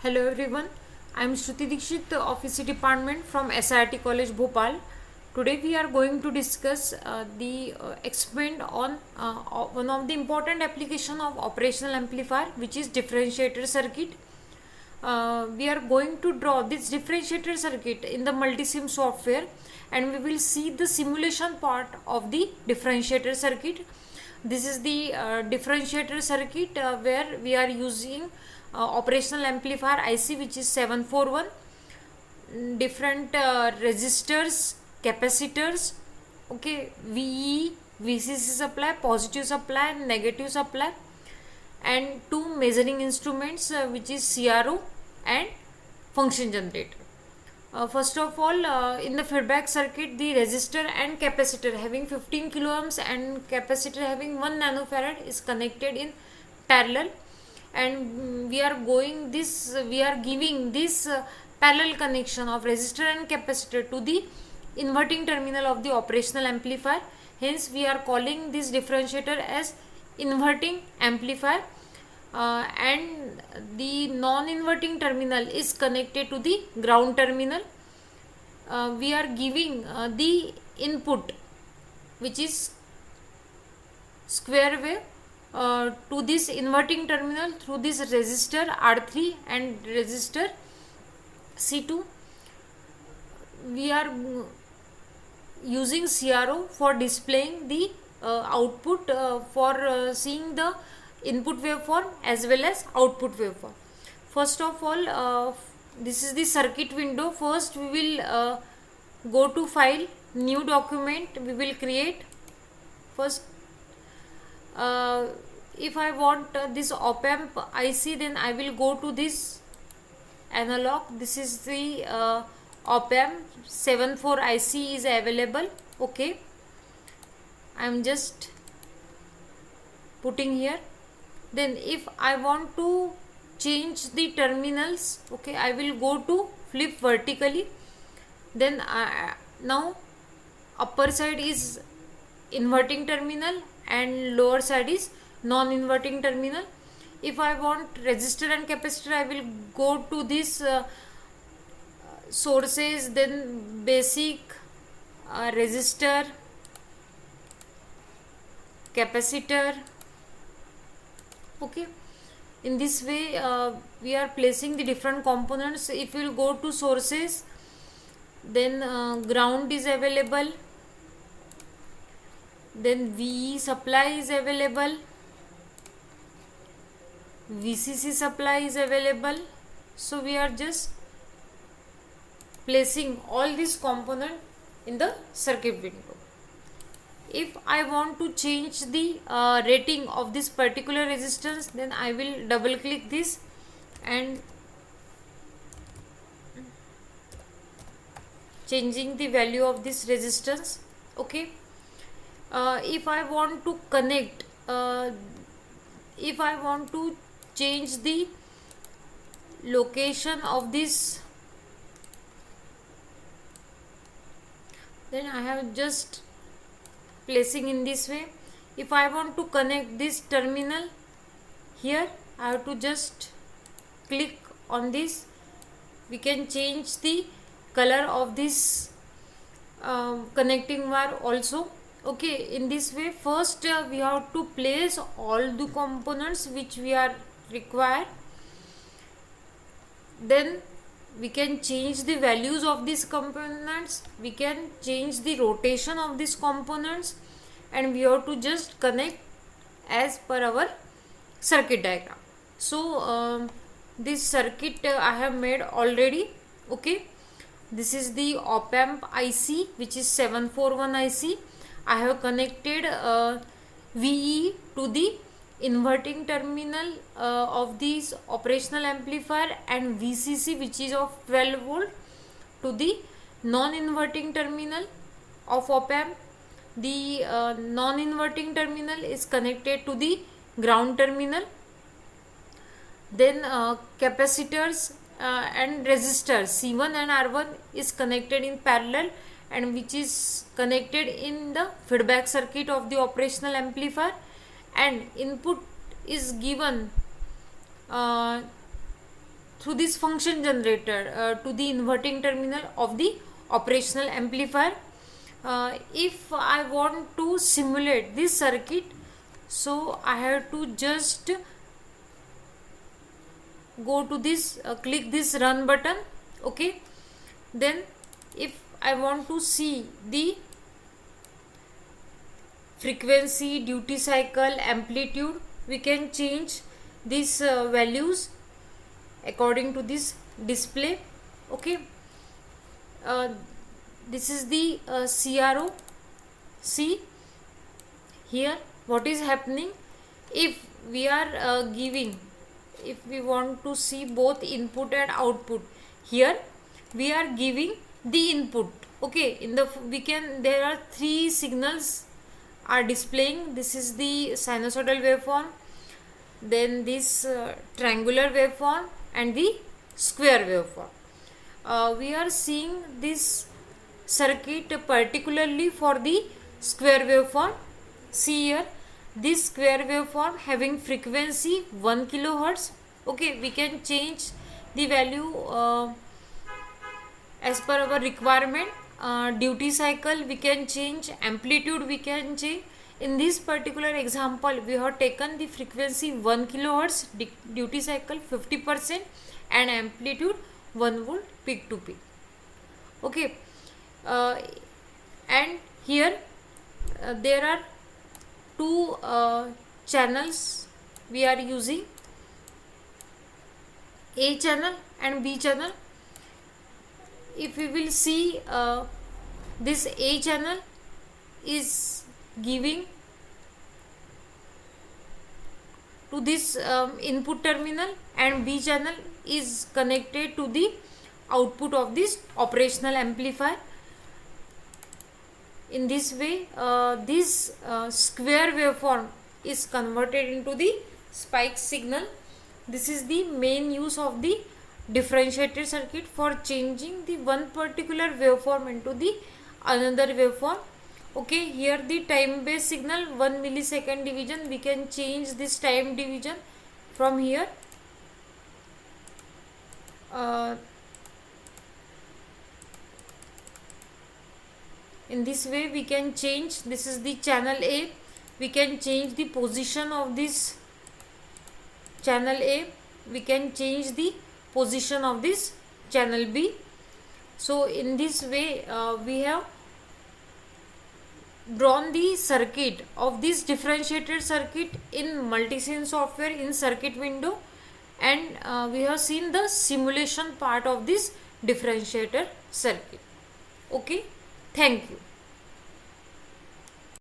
Hello everyone, I am Shruti Dikshit, the Office Department from SIRT College Bhopal. Today we are going to discuss the expand on one of the important application of operational amplifier, which is differentiator circuit. We are going to draw this differentiator circuit in the multisim software, and we will see the simulation part of the differentiator circuit. This is the differentiator circuit where we are using operational amplifier IC, which is 741, different resistors, capacitors, okay, VE, VCC supply, positive supply, negative supply, and two measuring instruments, which is CRO and function generator. First of all, in the feedback circuit, the resistor and capacitor having 15 kilo ohms and capacitor having 1 nanofarad is connected in parallel, and we are giving this parallel connection of resistor and capacitor to the inverting terminal of the operational amplifier. Hence we are calling this differentiator as inverting amplifier, and the non-inverting terminal is connected to the ground terminal. We are giving the input, which is square wave, to this inverting terminal through this resistor R3 and resistor C2. We are using CRO for displaying the output, for seeing the input waveform as well as output waveform. First of all, this is the circuit window. First we will go to file, new document we will create. First, if I want this op amp IC, then I will go to this analog. This is the op amp 74 IC is available. Okay, I am just putting here. Then if I want to change the terminals, okay, I will go to flip vertically. Then now upper side is inverting terminal and lower side is non-inverting terminal. If I want resistor and capacitor, I will go to this sources, then basic, resistor, capacitor. Okay, in this way we are placing the different components. If you will go to sources, then ground is available, then VE supply is available, VCC supply is available. So we are just placing all these components in the circuit window. If I want to change the rating of this particular resistance, then I will double click this and changing the value of this resistance. Okay, if I want to connect, if I want to change the location of this, then I have just placing in this way. If I want to connect this terminal here, I have to just click on this. We can change the color of this connecting wire also. Okay, in this way, first we have to place all the components which we are required. Then we can change the values of these components, we can change the rotation of these components, and we have to just connect as per our circuit diagram. So this circuit I have made already. Okay, this is the op amp IC, which is 741 IC. I have connected VE to the inverting terminal of this operational amplifier, and VCC, which is of 12 volt, to the non-inverting terminal of op amp. The non-inverting terminal is connected to the ground terminal. Then capacitors and resistors C1 and R1 is connected in parallel, and which is connected in the feedback circuit of the operational amplifier, and input is given through through this function generator to the inverting terminal of the operational amplifier. If I want to simulate this circuit, so I have to just go to this click this run button. Okay, then if I want to see the frequency, duty cycle, amplitude, we can change these values according to this display. Okay, uh, this is the CRO. See here what is happening. If we are if we want to see both input and output, here we are giving the input. Okay, in the there are three signals are displaying. This is the sinusoidal waveform, then this triangular waveform, and the square waveform. We are seeing this circuit particularly for the square waveform. See here, this square waveform having frequency 1 kilohertz. Okay, we can change the value as per our requirement. Duty cycle we can change, amplitude we can change. In this particular example, we have taken the frequency 1 kilohertz, duty cycle 50%, and amplitude 1 volt peak to peak. Okay, and here there are two channels we are using, A channel and B channel. If we will see, this A channel is giving to this input terminal, and B channel is connected to the output of this operational amplifier. In this way, this square waveform is converted into the spike signal. This is the main use of the differentiated circuit, for changing the one particular waveform into the another waveform. Okay, here the time based signal 1 millisecond division, we can change this time division from here. In this way we can change. This is the channel A. We can change the position of this channel A. We can change the position of this channel B. So in this way we have drawn the circuit of this differentiated circuit in multi-scene software in circuit window, and we have seen the simulation part of this differentiator circuit. Okay, thank you.